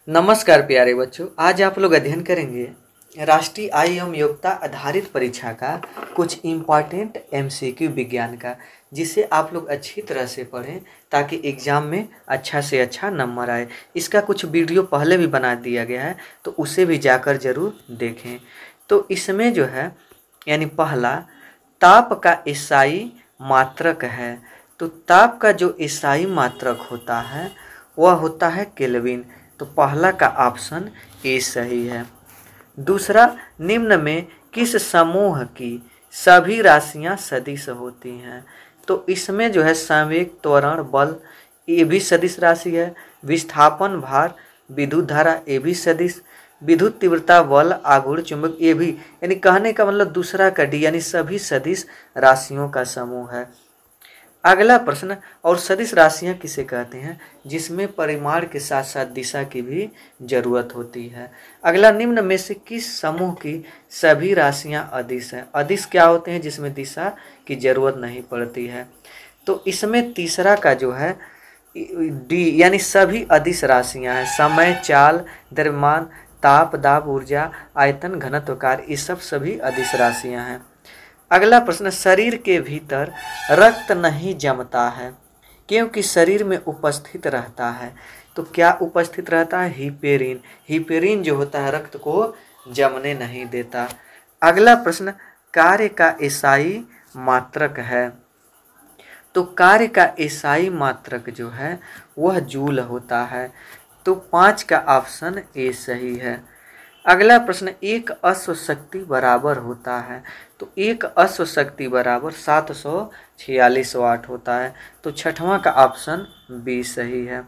नमस्कार प्यारे बच्चों, आज आप लोग अध्ययन करेंगे राष्ट्रीय आय एवं योग्यता आधारित परीक्षा का कुछ इम्पॉर्टेंट एमसीक्यू विज्ञान का, जिसे आप लोग अच्छी तरह से पढ़ें ताकि एग्ज़ाम में अच्छा से अच्छा नंबर आए। इसका कुछ वीडियो पहले भी बना दिया गया है, तो उसे भी जाकर ज़रूर देखें। तो इसमें जो है यानी पहला ताप का ईसाई मात्रक है। तो ताप का जो ईसाई मात्रक होता है वह होता है केल्विन। तो पहला का ऑप्शन ए सही है। दूसरा, निम्न में किस समूह की सभी राशियां सदिश होती हैं? तो इसमें जो है संवेग, त्वरण, बल ये भी सदिश राशि है। विस्थापन, भार, विद्युत धारा ये भी सदिश, विद्युत तीव्रता, बल, आघूर्ण, चुंबक ये भी, यानी कहने का मतलब दूसरा का डी यानी सभी सदिश राशियों का समूह है। अगला प्रश्न, और सदिश राशियां किसे कहते हैं? जिसमें परिमाण के साथ साथ दिशा की भी जरूरत होती है। अगला, निम्न में से किस समूह की सभी राशियां अदिश हैं? अदिश क्या होते हैं? जिसमें दिशा की जरूरत नहीं पड़ती है। तो इसमें तीसरा का जो है डी यानी सभी अदिश राशियां हैं। समय, चाल, द्रव्यमान, ताप, दाब, ऊर्जा, आयतन, घनत्व, कार्य, ये सब सभी अदिश राशियां हैं। अगला प्रश्न, शरीर के भीतर रक्त नहीं जमता है क्योंकि शरीर में उपस्थित रहता है। तो क्या उपस्थित रहता है? हिपेरिन। हिपेरिन जो होता है रक्त को जमने नहीं देता। अगला प्रश्न, कार्य का ईसाई मात्रक है। तो कार्य का ईसाई मात्रक जो है वह जूल होता है। तो 5 का ऑप्शन ए सही है। अगला प्रश्न, एक अश्व शक्ति बराबर होता है। तो एक अश्व शक्ति बराबर 746 वाट होता है। तो छठवां का ऑप्शन बी सही है।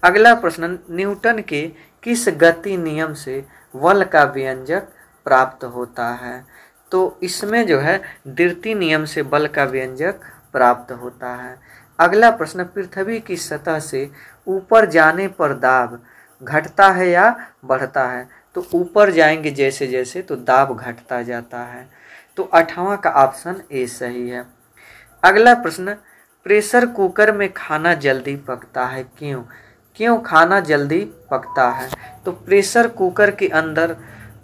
अगला प्रश्न, न्यूटन के किस गति नियम से बल का व्यंजक प्राप्त होता है? तो इसमें जो है द्वितीय नियम से बल का व्यंजक प्राप्त होता है। अगला प्रश्न, पृथ्वी की सतह से ऊपर जाने पर दाब घटता है या बढ़ता है? तो ऊपर जाएंगे जैसे जैसे तो दाब घटता जाता है। तो 8वां का ऑप्शन ए सही है। अगला प्रश्न, प्रेशर कुकर में खाना जल्दी पकता है क्यों? क्यों खाना जल्दी पकता है? तो प्रेशर कुकर के अंदर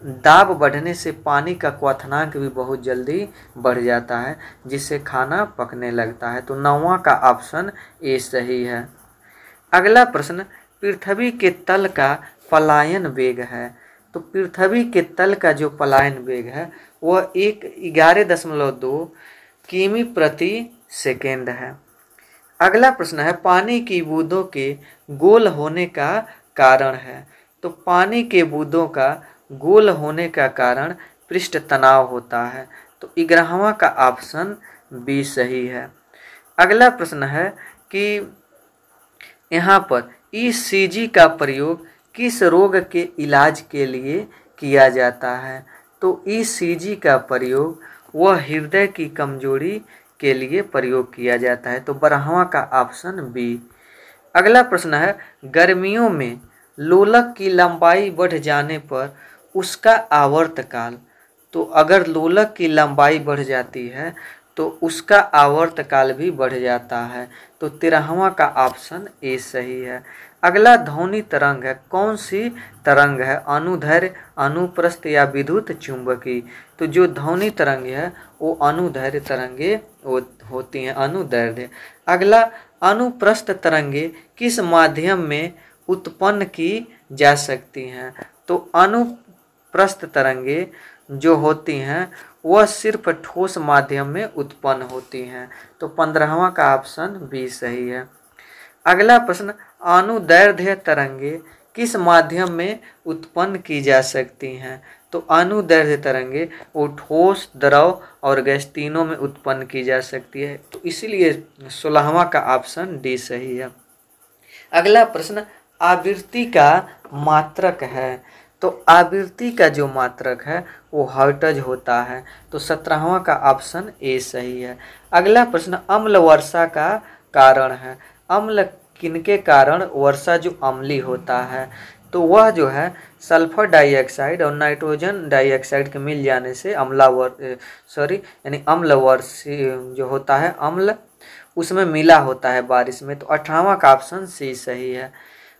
दाब बढ़ने से पानी का क्वथनांक भी बहुत जल्दी बढ़ जाता है, जिससे खाना पकने लगता है। तो 9वां का ऑप्शन ए सही है। अगला प्रश्न, पृथ्वी के तल का पलायन वेग है। तो पृथ्वी के तल का जो पलायन वेग है वह 11.2 किमी प्रति सेकेंड है। अगला प्रश्न है, पानी की बूंदों के गोल होने का कारण है। तो पानी के बूंदों का गोल होने का कारण पृष्ठ तनाव होता है। तो 11वां का ऑप्शन बी सही है। अगला प्रश्न है कि यहाँ पर ईसीजी का प्रयोग किस रोग के इलाज के लिए किया जाता है? तो ईसीजी का प्रयोग वह हृदय की कमजोरी के लिए प्रयोग किया जाता है। तो 12वां का ऑप्शन बी। अगला प्रश्न है, गर्मियों में लोलक की लंबाई बढ़ जाने पर उसका आवर्तकाल। तो अगर लोलक की लंबाई बढ़ जाती है तो उसका आवर्तकाल भी बढ़ जाता है। तो 13वां का ऑप्शन ए सही है। अगला, ध्वनि तरंग है। कौन सी तरंग है? अनुदैर्घ्य, अनुप्रस्थ या विद्युत चुंबकी? तो जो ध्वनि तरंग है वो अनुदैर्घ्य तरंगे होती हैं, अनुदैर्घ्य। अगला, अनुप्रस्थ तरंगे किस माध्यम में उत्पन्न की जा सकती हैं? तो अनुप्रस्थ तरंगे जो होती हैं वह सिर्फ ठोस माध्यम में उत्पन्न होती हैं। तो 15वां का ऑप्शन बी सही है। अगला प्रश्न, अनुदैर्ध्य तरंगे किस माध्यम में उत्पन्न की जा सकती हैं? तो अनुदैर्ध्य तरंगे वो ठोस, द्रव और गैस तीनों में उत्पन्न की जा सकती है। तो इसीलिए 16वां का ऑप्शन डी सही है। अगला प्रश्न, आवृत्ति का मात्रक है। तो आवृत्ति का जो मात्रक है वो हर्ट्ज होता है। तो 17वां का ऑप्शन ए सही है। अगला प्रश्न, अम्ल वर्षा का कारण है। अम्ल किनके कारण वर्षा जो अम्लीय होता है? तो वह जो है सल्फर डाइऑक्साइड और नाइट्रोजन डाइऑक्साइड के मिल जाने से यानी अम्ल वर्षी जो होता है अम्ल उसमें मिला होता है बारिश में। तो 18वां का ऑप्शन सी सही है।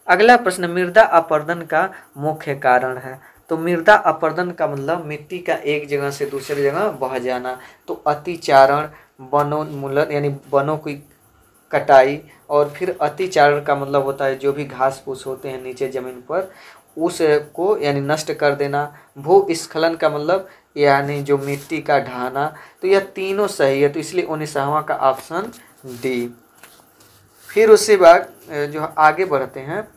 अगला प्रश्न, मृदा अपरदन का मुख्य कारण है। तो मृदा अपरदन का मतलब मिट्टी का एक जगह से दूसरी जगह बह जाना। तो अतिचारण, वनोन्मूलन यानी वनों की कटाई, और फिर अतिचारण का मतलब होता है जो भी घास फूस होते हैं नीचे जमीन पर उसको यानी नष्ट कर देना। भूस्खलन का मतलब यानी जो मिट्टी का ढहाना। तो यह तीनों सही है, तो इसलिए 19वां का ऑप्शन डी। फिर उसके बाद जो आगे बढ़ते हैं,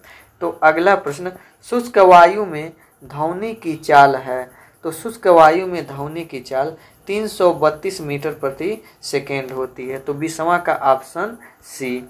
तो अगला प्रश्न, शुष्क वायु में ध्वनि की चाल है। तो शुष्क वायु में ध्वनि की चाल 332 मीटर प्रति सेकेंड होती है। तो 20वां का ऑप्शन सी।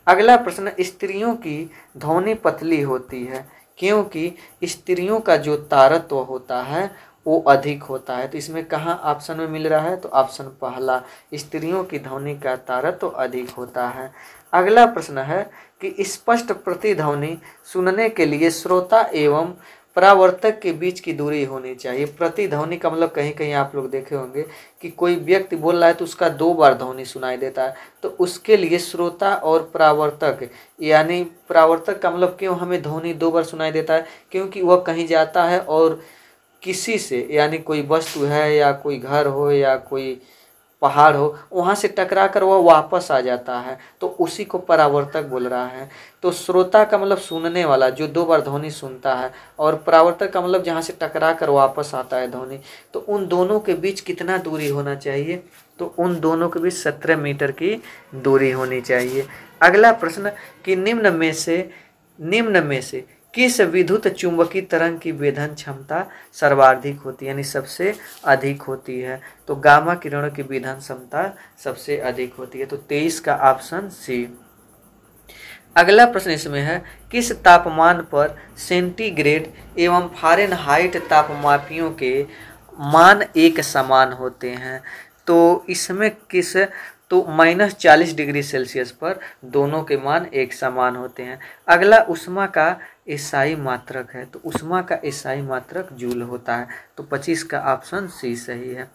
अगला प्रश्न, स्त्रियों की ध्वनि पतली होती है क्योंकि स्त्रियों का जो तारत्व होता है वो अधिक होता है। तो इसमें कहाँ ऑप्शन में मिल रहा है, तो ऑप्शन पहला, स्त्रियों की ध्वनि का तारत्व अधिक होता है। अगला प्रश्न है कि स्पष्ट प्रतिध्वनि सुनने के लिए श्रोता एवं परावर्तक के बीच की दूरी होनी चाहिए। प्रतिध्वनि का मतलब कहीं कहीं आप लोग देखे होंगे कि कोई व्यक्ति बोल रहा है तो उसका 2 बार ध्वनि सुनाई देता है। तो उसके लिए श्रोता और परावर्तक, यानी परावर्तक का मतलब क्यों हमें ध्वनि 2 बार सुनाई देता है, क्योंकि वह कहीं जाता है और किसी से यानी कोई वस्तु है या कोई घर हो या कोई पहाड़ हो, वहाँ से टकरा कर वह वापस आ जाता है, तो उसी को परावर्तक बोल रहा है। तो श्रोता का मतलब सुनने वाला जो 2 बार ध्वनि सुनता है, और परावर्तक का मतलब जहाँ से टकरा कर वापस आता है ध्वनि। तो उन दोनों के बीच कितना दूरी होना चाहिए, तो उन दोनों के बीच 17 मीटर की दूरी होनी चाहिए। अगला प्रश्न कि निम्न में से किस विद्युत चुंबकीय तरंग की वेधन क्षमता सर्वाधिक होती है, यानी सबसे अधिक होती है। तो गामा किरणों की वेधन क्षमता सबसे अधिक होती है। तो 23 का ऑप्शन सी। अगला प्रश्न इसमें है, किस तापमान पर सेंटीग्रेड एवं फ़ारेनहाइट तापमापियों के मान एक समान होते हैं। तो इसमें किस, तो -40 डिग्री सेल्सियस पर दोनों के मान एक समान होते हैं। अगला ऊष्मा का एसआई मात्रक है। तो ऊष्मा का एसआई मात्रक जूल होता है। तो 25 का ऑप्शन सी सही है।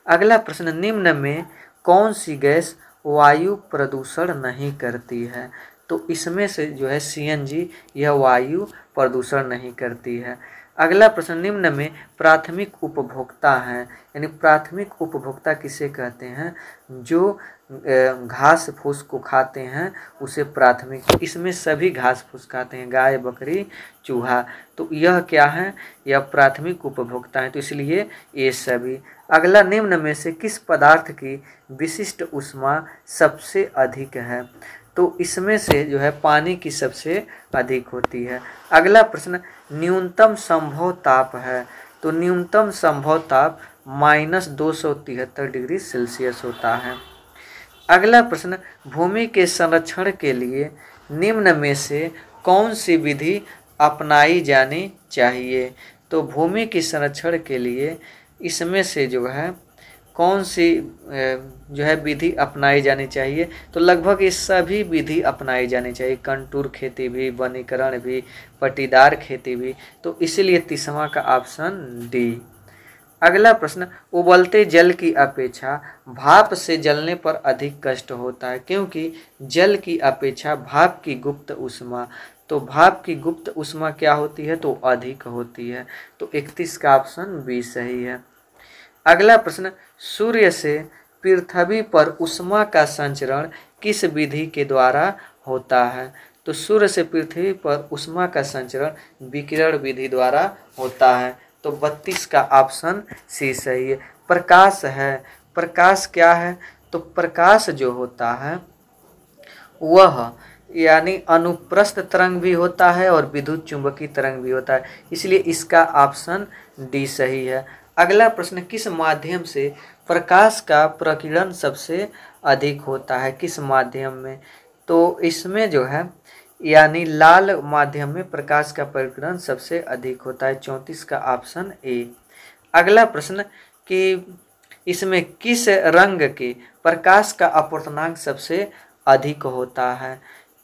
अगला प्रश्न, निम्न में कौन सी गैस वायु प्रदूषण नहीं करती है। तो इसमें से जो है सीएनजी, यह वायु प्रदूषण नहीं करती है। अगला प्रश्न, निम्न में प्राथमिक उपभोक्ता है, यानी प्राथमिक उपभोक्ता किसे कहते हैं, जो घास फूस को खाते हैं उसे प्राथमिक। इसमें सभी घास फूस खाते हैं, गाय बकरी चूहा, तो यह क्या है, यह प्राथमिक उपभोक्ता है, तो इसलिए ये सभी। अगला, निम्न में से किस पदार्थ की विशिष्ट ऊष्मा सबसे अधिक है। तो इसमें से जो है पानी की सबसे अधिक होती है। अगला प्रश्न, न्यूनतम संभव ताप है। तो न्यूनतम संभव ताप -273 डिग्री सेल्सियस होता है। अगला प्रश्न, भूमि के संरक्षण के लिए निम्न में से कौन सी विधि अपनाई जानी चाहिए। तो भूमि के संरक्षण के लिए इसमें से जो है कौन सी जो है विधि अपनाई जानी चाहिए। तो लगभग ये सभी विधि अपनाई जानी चाहिए, कंटूर खेती भी, वनीकरण भी, पट्टीदार खेती भी। तो इसीलिए 30वां का ऑप्शन डी। अगला प्रश्न, उबलते जल की अपेक्षा भाप से जलने पर अधिक कष्ट होता है, क्योंकि जल की अपेक्षा भाप की गुप्त ऊष्मा, तो भाप की गुप्त ऊष्मा क्या होती है, तो अधिक होती है। तो 31 का ऑप्शन बी सही है। अगला प्रश्न, सूर्य से पृथ्वी पर ऊष्मा का संचरण किस विधि के द्वारा होता है। तो सूर्य से पृथ्वी पर ऊष्मा का संचरण विकिरण विधि द्वारा होता है। तो 32 का ऑप्शन सी सही है। प्रकाश है, प्रकाश क्या है, तो प्रकाश जो होता है वह यानी अनुप्रस्थ तरंग भी होता है और विद्युत चुंबकीय तरंग भी होता है, इसलिए इसका ऑप्शन डी सही है। अगला प्रश्न, किस माध्यम से प्रकाश का प्रकीर्णन सबसे अधिक होता है, किस माध्यम में। तो इसमें जो है यानी लाल माध्यम में प्रकाश का प्रकीर्णन सबसे अधिक होता है। 34 का ऑप्शन ए। अगला प्रश्न कि इसमें किस रंग के प्रकाश का अपवर्तनांक सबसे अधिक होता है।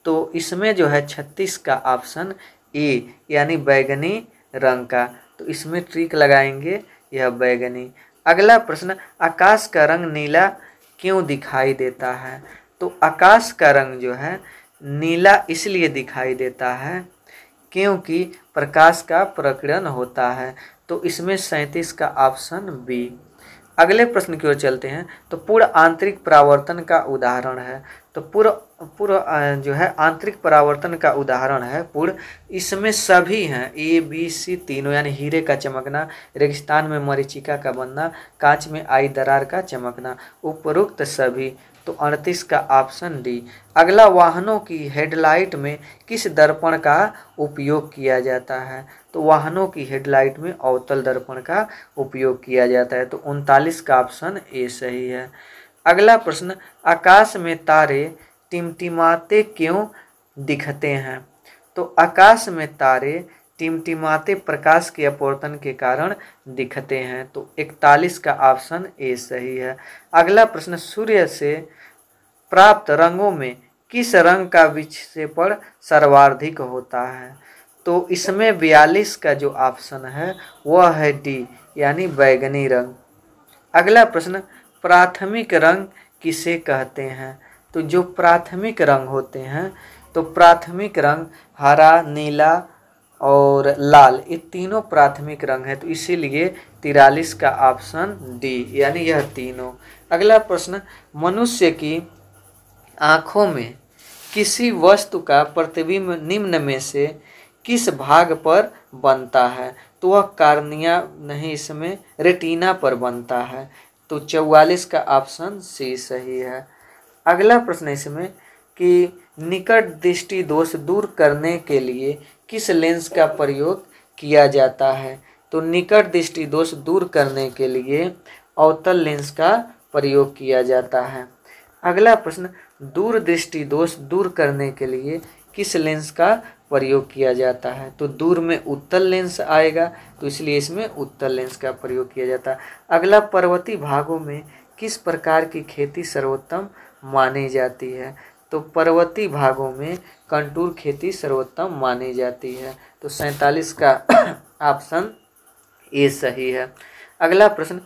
तो इसमें जो है 36 का ऑप्शन ए, यानी बैगनी रंग का। तो इसमें ट्रिक लगाएंगे, यह बैगनी। अगला प्रश्न, आकाश का रंग नीला क्यों दिखाई देता है। तो आकाश का रंग जो है नीला इसलिए दिखाई देता है क्योंकि प्रकाश का प्रकीर्णन होता है। तो इसमें 37 का ऑप्शन बी। अगले प्रश्न की ओर चलते हैं। तो पूर्ण आंतरिक परावर्तन का उदाहरण है। तो पूर्ण जो है आंतरिक परावर्तन का उदाहरण है पूर्ण। इसमें सभी हैं ए बी सी तीनों, यानी हीरे का चमकना, रेगिस्तान में मरीचिका का बनना, कांच में आई दरार का चमकना, उपरोक्त सभी। तो 38 का ऑप्शन डी। अगला, वाहनों की हेडलाइट में किस दर्पण का उपयोग किया जाता है। तो वाहनों की हेडलाइट में अवतल दर्पण का उपयोग किया जाता है। तो 39 का ऑप्शन ए सही है। अगला प्रश्न, आकाश में तारे टिमटिमाते क्यों दिखते हैं। तो आकाश में तारे टिमटिमाते प्रकाश के अपवर्तन के कारण दिखते हैं। तो 41 का ऑप्शन ए सही है। अगला प्रश्न, सूर्य से प्राप्त रंगों में किस रंग का विक्षेपण सर्वाधिक होता है। तो इसमें 42 का जो ऑप्शन है वह है डी, यानी बैगनी रंग। अगला प्रश्न, प्राथमिक रंग किसे कहते हैं। तो जो प्राथमिक रंग होते हैं, तो प्राथमिक रंग हरा, नीला और लाल, ये तीनों प्राथमिक रंग है। तो इसीलिए 43 का ऑप्शन डी, यानी यह तीनों। अगला प्रश्न, मनुष्य की आँखों में किसी वस्तु का प्रतिबिंब निम्न में से किस भाग पर बनता है। तो वह कार्निया नहीं, इसमें रेटिना पर बनता है। तो 44 का ऑप्शन सी सही है। अगला प्रश्न इसमें कि निकट दृष्टि दोष दूर करने के लिए किस लेंस का प्रयोग किया जाता है। तो निकट दृष्टि दोष दूर करने के लिए अवतल लेंस का प्रयोग किया जाता है। अगला प्रश्न, दूर दृष्टि दोष दूर करने के लिए किस लेंस का प्रयोग किया जाता है। तो दूर में उत्तल लेंस आएगा, तो इसलिए इसमें उत्तल लेंस का प्रयोग किया जाता है। अगला, पर्वतीय भागों में किस प्रकार की खेती सर्वोत्तम मानी जाती है। तो पर्वतीय भागों में कंटूर खेती सर्वोत्तम मानी जाती है। तो 47 का ऑप्शन ए सही है। अगला प्रश्न,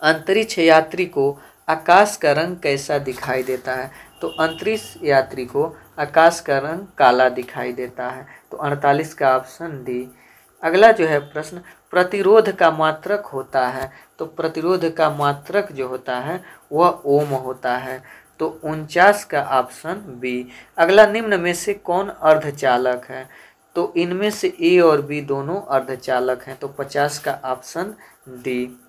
अंतरिक्ष यात्री को आकाश का रंग कैसा दिखाई देता है। तो अंतरिक्ष यात्री को आकाश का रंग काला दिखाई देता है। तो 48 का ऑप्शन डी। अगला जो है प्रश्न, प्रतिरोध का मात्रक होता है। तो प्रतिरोध का मात्रक जो होता है वह ओम होता है। तो 49 का ऑप्शन बी। अगला, निम्न में से कौन अर्धचालक है। तो इनमें से ए और बी दोनों अर्धचालक हैं। तो 50 का ऑप्शन डी।